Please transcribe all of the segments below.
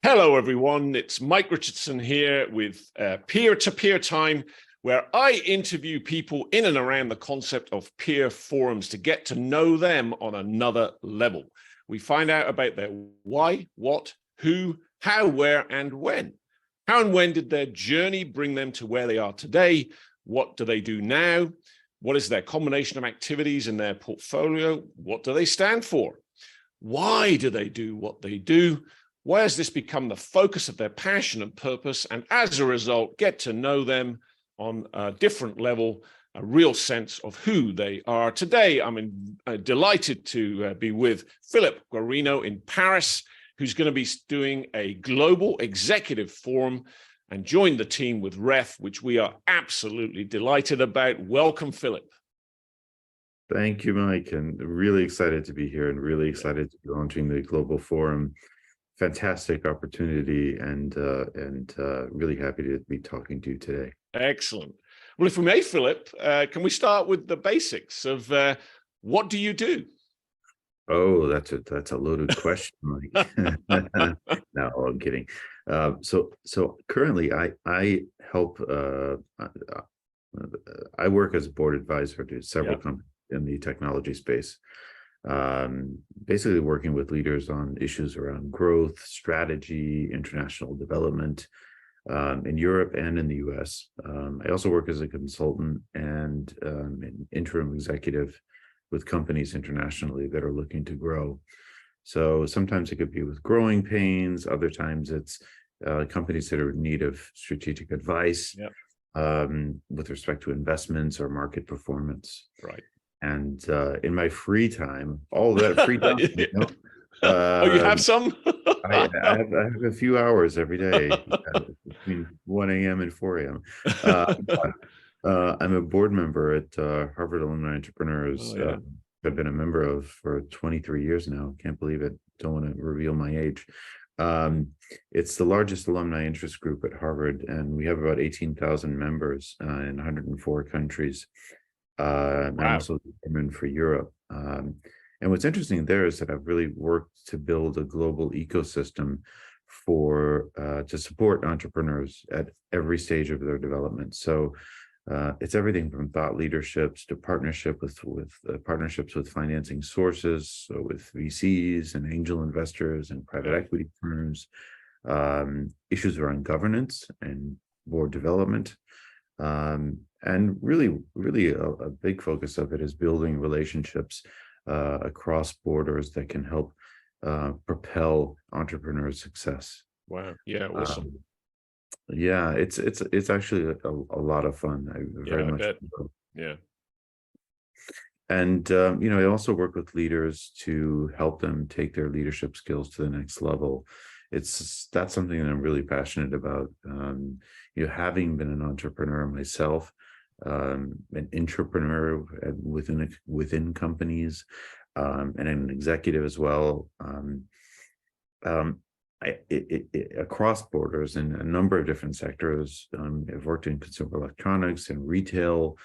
Hello, everyone. It's Mike Richardson here with Peer-to-Peer Time, where I interview people in and around the concept of peer forums to get to know them on another level. We find out about their why, what, who, how, where, and when. How and when did their journey bring them to where they are today? What do they do now? What is their combination of activities in their portfolio? What do they stand for? Why do they do what they do? Why has this become the focus of their passion and purpose? And as a result, get to know them on a different level, a real sense of who they are. Today, I'm delighted to be with Philip Guarino in Paris, who's going to be doing a global executive forum and join the team with REF, which we are absolutely delighted about. Welcome, Philip. Thank you, Mike, and really excited to be here and really excited to be launching the Global Forum. Fantastic opportunity and really happy to be talking to you today. Excellent. Well, if we may, Philip, can we start with the basics of what do you do? Oh, that's a loaded question, Mike. No, I'm kidding. So currently, I help. I work as a board advisor to several companies in the technology space. Basically working with leaders on issues around growth, strategy, international development in Europe and in the US. I also work as a consultant and an interim executive with companies internationally that are looking to grow. So sometimes it could be with growing pains, other times it's companies that are in need of strategic advice with respect to investments or market performance. Right. And in my free time, all that free time, you have some? I have a few hours every day between 1 a.m. and 4 a.m. I'm a board member at Harvard Alumni Entrepreneurs. I've been a member of for 23 years now. Can't believe it. Don't want to reveal my age. It's the largest alumni interest group at Harvard, and we have about 18,000 members in 104 countries. And also chairman for Europe. And what's interesting there is that I've really worked to build a global ecosystem for to support entrepreneurs at every stage of their development. So it's everything from thought leaderships to partnerships with financing sources, so with VCs and angel investors and private equity firms, issues around governance and board development. And really a big focus of it is building relationships across borders that can help propel entrepreneur success. Wow. Yeah. Awesome. Yeah, it's actually a lot of fun. I very much enjoy. Yeah. And I also work with leaders to help them take their leadership skills to the next level. That's something that I'm really passionate about. Having been an entrepreneur myself, an intrapreneur within companies, and an executive as well. Across borders in a number of different sectors. I've worked in consumer electronics and retail,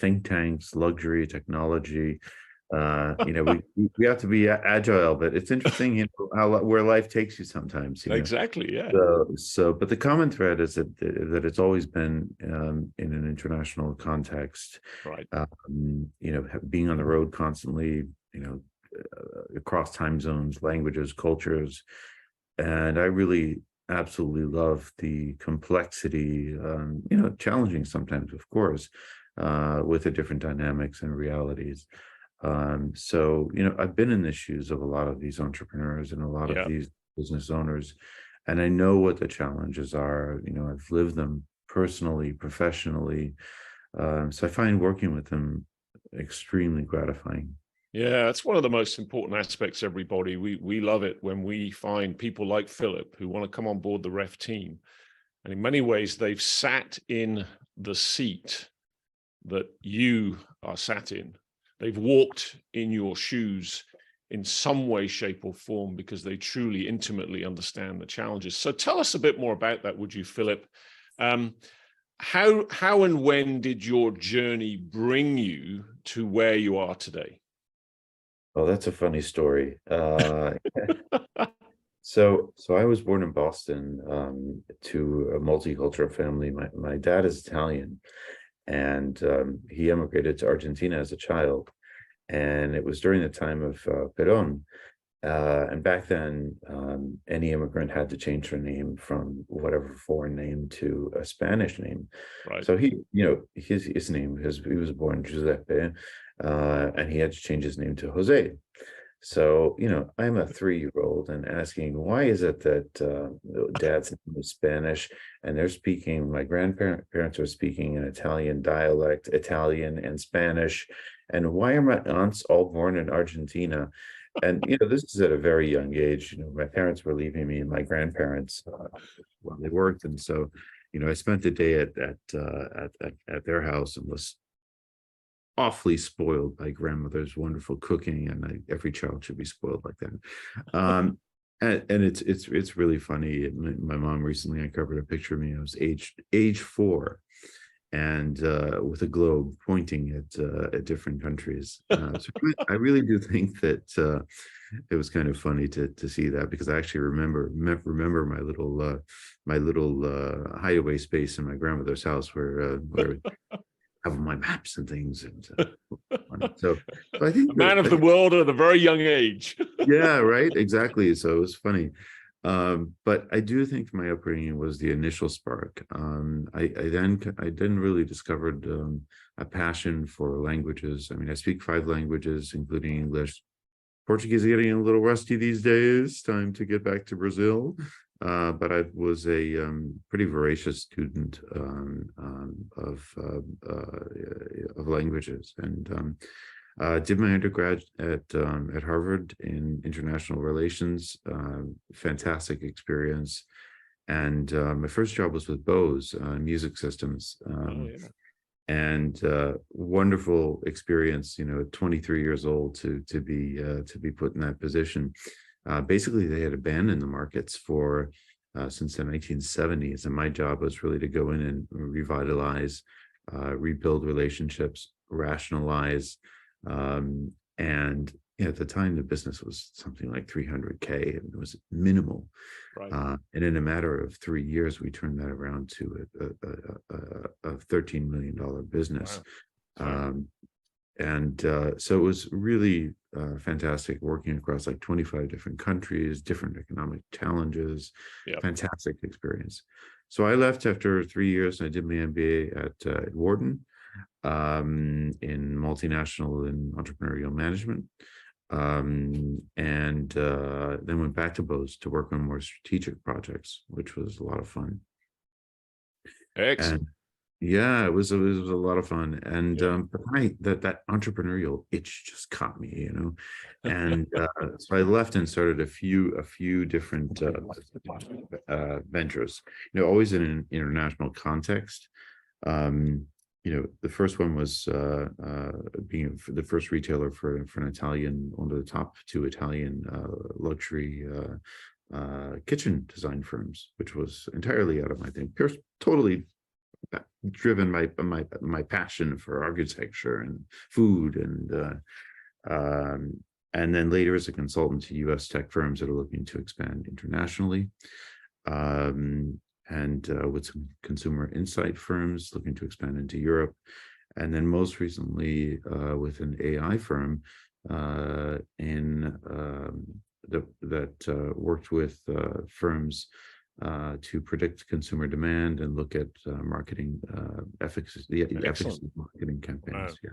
think tanks, luxury, technology. We have to be agile, but it's interesting, where life takes you sometimes. Exactly, yeah. But the common thread is that it's always been in an international context. Right. Being on the road constantly, across time zones, languages, cultures, and I really absolutely love the complexity. Challenging sometimes, of course, with the different dynamics and realities. I've been in the shoes of a lot of these entrepreneurs and a lot of these business owners, and I know what the challenges are. I've lived them personally, professionally. So I find working with them extremely gratifying. Yeah, it's one of the most important aspects, everybody. We love it when we find people like Philip who want to come on board the REF team. And in many ways, they've sat in the seat that you are sat in. They've walked in your shoes in some way, shape, or form because they truly intimately understand the challenges. So tell us a bit more about that, would you, Philip? How and when did your journey bring you to where you are today? Oh, that's a funny story. So I was born in Boston, to a multicultural family. My dad is Italian, and he emigrated to Argentina as a child. And it was during the time of Perón. And back then, any immigrant had to change their name from whatever foreign name to a Spanish name. Right. So his name, he was born Giuseppe, and he had to change his name to Jose. So, I'm a 3-year-old and asking, why is it that dad's name is Spanish and my grandparents are speaking an Italian dialect, Italian and Spanish, and why are my aunts all born in Argentina? And, this is at a very young age. My parents were leaving me and my grandparents while they worked. And so, I spent the day at their house and was awfully spoiled by grandmother's wonderful cooking, and every child should be spoiled like that. And it's really funny. My mom recently uncovered a picture of me. I was age 4, and with a globe pointing at different countries. So I really do think that it was kind of funny to see that, because I actually remember my little hideaway space in my grandmother's house where have my maps and things. And so I think A man of the world at a very young age. yeah, right, exactly. So it was funny. But I do think my upbringing was the initial spark. I then really discovered a passion for languages. I mean, I speak 5 languages, including English. Portuguese is getting a little rusty these days. Time to get back to Brazil. But I was a pretty voracious student of languages, and did my undergrad at Harvard in international relations. Fantastic experience, and my first job was with Bose music systems. And wonderful experience, at 23 years old to be put in that position. Basically, they had abandoned the markets for since the 1970s, and my job was really to go in and revitalize, rebuild relationships, rationalize, and at the time the business was something like 300K, and it was minimal. Right. And in a matter of 3 years, we turned that around to a $13 million business. Wow. And so it was really fantastic working across like 25 different countries, different economic challenges. Yep. Fantastic experience. So I left after 3 years, and I did my MBA at Wharton in multinational and entrepreneurial management. And then went back to Bose to work on more strategic projects, which was a lot of fun. Excellent. And yeah, it was a lot of fun. And but that entrepreneurial itch just caught me, and so I left and started a few different ventures, always in an international context. The first one was being the first retailer for an Italian, one of the top 2 Italian luxury kitchen design firms, which was entirely out of my thing, totally driven by my passion for architecture and food, and then later as a consultant to U.S. tech firms that are looking to expand internationally. And with some consumer insight firms looking to expand into Europe. And then most recently with an AI firm that worked with firms to predict consumer demand and look at marketing efficacy, the efficacy of marketing campaigns. Wow.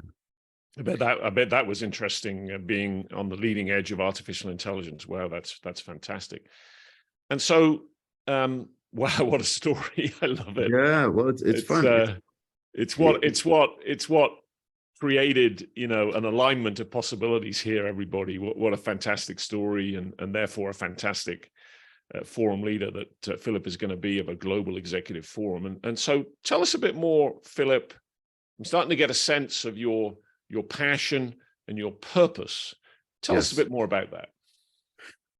Yeah. I bet that was interesting, being on the leading edge of artificial intelligence. Wow, that's fantastic. And so, wow, what a story! I love it. Yeah, well, it's fun. It's what created, an alignment of possibilities here. Everybody, what a fantastic story, and therefore a fantastic forum leader that Philip is going to be of a global executive forum. And so, tell us a bit more, Philip. I'm starting to get a sense of your passion and your purpose. Tell us a bit more about that.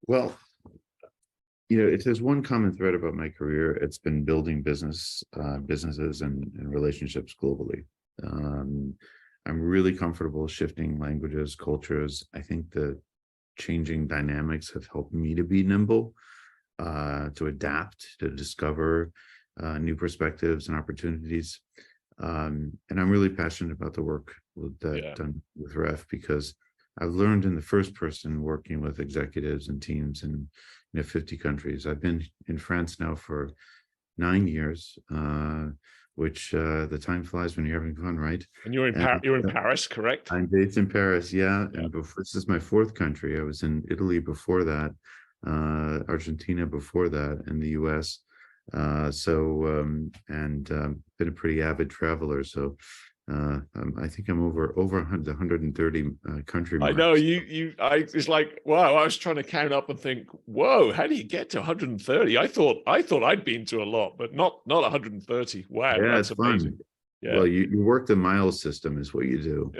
Well, if there's one common thread about my career, it's been building businesses and relationships globally. I'm really comfortable shifting languages, cultures. I think the changing dynamics have helped me to be nimble. to adapt, to discover new perspectives and opportunities. And I'm really passionate about the work done with REF, because I've learned in the first person working with executives and teams in 50 countries. I've been in France now for 9 years, which the time flies when you're having fun, right? And you're in Paris, correct? I'm based in Paris, yeah. And this is my fourth country. I was in Italy before that, Argentina before that, and the US. Been a pretty avid traveler. So I think I'm over 130 country marks. I know it's like, wow, I was trying to count up and think, whoa, how do you get to 130? I thought I'd been to a lot, but not 130. Wow, yeah, that's it's amazing. Fun. Yeah. Well, you work the miles system is what you do.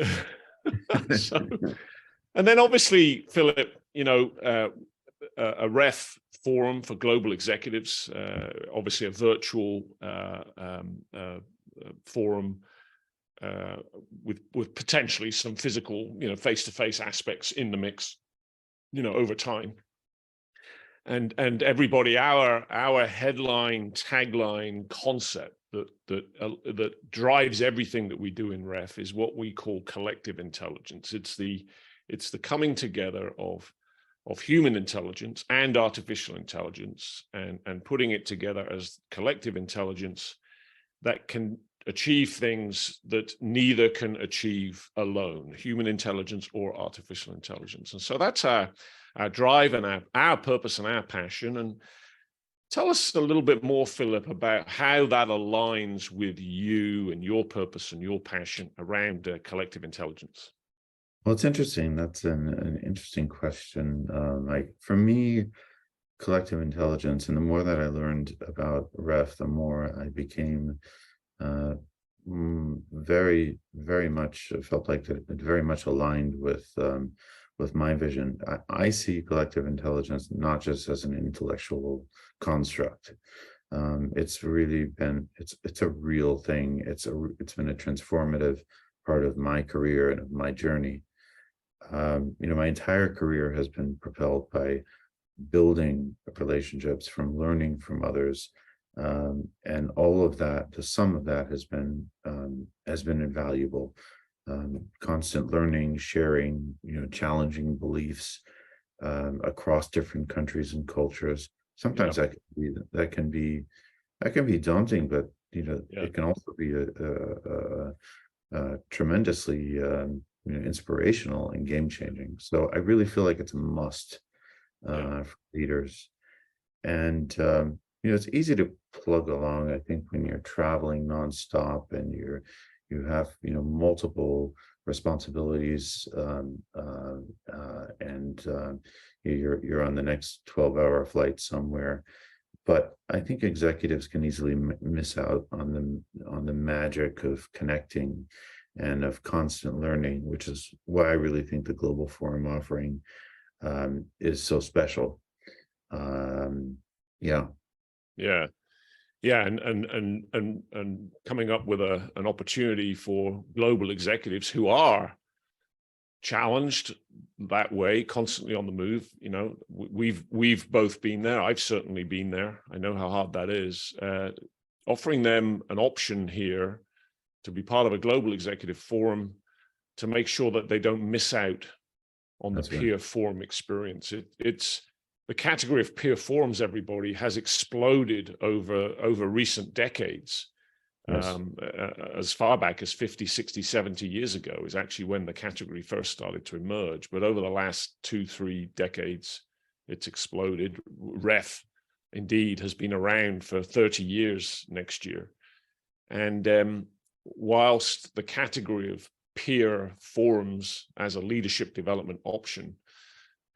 And then obviously, Philip, a REF forum for global executives, obviously a virtual forum with potentially some physical, face-to-face aspects in the mix, over time. And everybody, our headline, tagline, concept that drives everything that we do in REF is what we call collective intelligence. It's the coming together of human intelligence and artificial intelligence, and putting it together as collective intelligence that can achieve things that neither can achieve alone, human intelligence or artificial intelligence. And so that's our drive and our purpose and our passion. And tell us a little bit more, Philip, about how that aligns with you and your purpose and your passion around collective intelligence. Well, it's interesting. That's an interesting question. For me, collective intelligence, and the more that I learned about REF, the more I became very, very much felt like it very much aligned with my vision. I see collective intelligence not just as an intellectual construct. It's really been it's a real thing. It's been a transformative part of my career and of my journey. My entire career has been propelled by building relationships, from learning from others, and all of that. The sum of that has been invaluable. Constant learning, sharing, challenging beliefs across different countries and cultures. Sometimes that can be daunting, but it can also be a tremendously inspirational and game changing. So I really feel like it's a must for leaders. And it's easy to plug along, I think, when you're traveling nonstop and you have multiple responsibilities, and you're on the next 12-hour flight somewhere. But I think executives can easily miss out on the magic of connecting and of constant learning, which is why I really think the Global Forum offering is so special. And coming up with an opportunity for global executives who are challenged that way, constantly on the move. We've both been there. I've certainly been there. I know how hard that is. Offering them an option here to be part of a global executive forum, to make sure that they don't miss out on the peer forum experience. It's the category of peer forums, everybody, has exploded over recent decades. Yes. As far back as 50, 60, 70 years ago is actually when the category first started to emerge. But over the last 2-3 decades, it's exploded. REF, indeed, has been around for 30 years next year. And whilst the category of peer forums as a leadership development option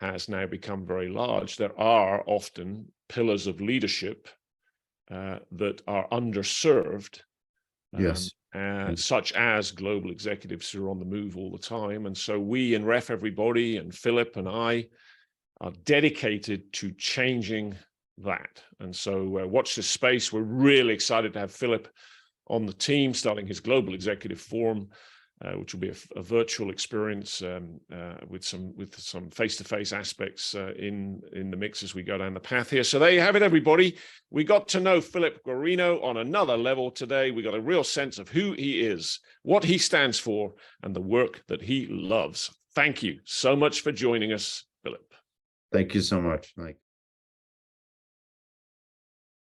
has now become very large, there are often pillars of leadership that are underserved. Yes. Such as global executives who are on the move all the time. And so we in REF Everybody, and Philip and I, are dedicated to changing that. And so watch this space. We're really excited to have Philip on the team, starting his global executive forum which will be a virtual experience with some face-to-face aspects in the mix as we go down the path here. So there you have it, everybody. We got to know Philip Guarino on another level today. We got a real sense of who he is, what he stands for, and the work that he loves. Thank you so much for joining us, Philip. Thank you so much, Mike.